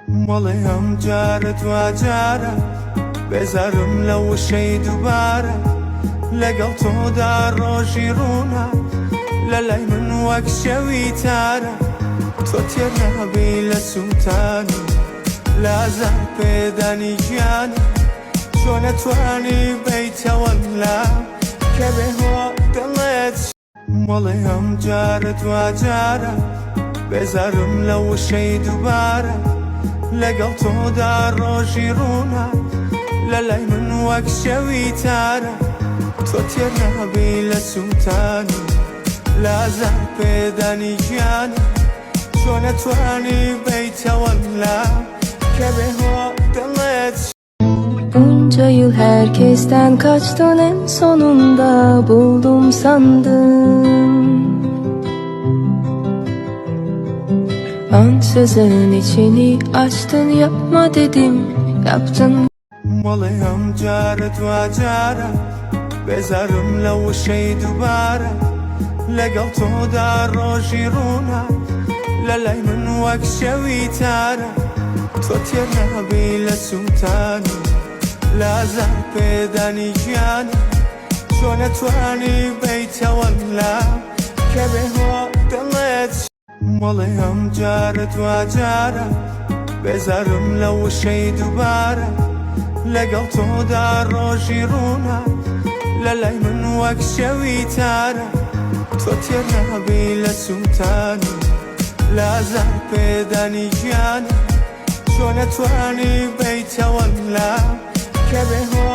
مڵێ هەم جارت وا جارە بێزارم لەو شەی دووبارە لەگەڵ تۆدا ڕۆژی ڕوونا لە لای من وەک شەوی تارە تۆ تێر نەبی لە سووتانی لازار پێدانی گیانە چۆ نەتوانی بیتەوە لا کە بێهۆ دڵێت مڵێ هەم جارت وا جارە بێزارم لەو شەی دووبارە لەگەڵ تۆدا ڕۆژی ڕوونا لە لای من وەک شەوی تارە تۆ تێر نەبی لە سووتانی لازار پێدانی گیانە چۆ نەتوانی بیتەوە لا کە بێهۆ دڵێت. Bunca yıl herkesten kaçtın, en sonunda buldum sandım. Ansızın içini açtın, yapma dedim, yaptın. مڵێ هەم جارت وا جارە بێزارم لەو شەی دووبارە لەگەڵ تۆدا ڕۆژی ڕوونا لە لای من وەک شەوی تارە تۆ تێر نەبی لە سووتانی لازار پێدانی گیانە چۆ نەتوانی بیتەوە لا کە بێهۆ دڵێت. مڵێ هەم جارت وا جارە بێزارم لەو شەی دووبارە لەگەڵ تۆدا ڕۆژی ڕوونا لە لای من وەک شەوی تارە تۆ تێر نەبی لە سووتانی لازار پێدانی گیانە چۆ نەتوانی بیتەوە لا کە بێهۆ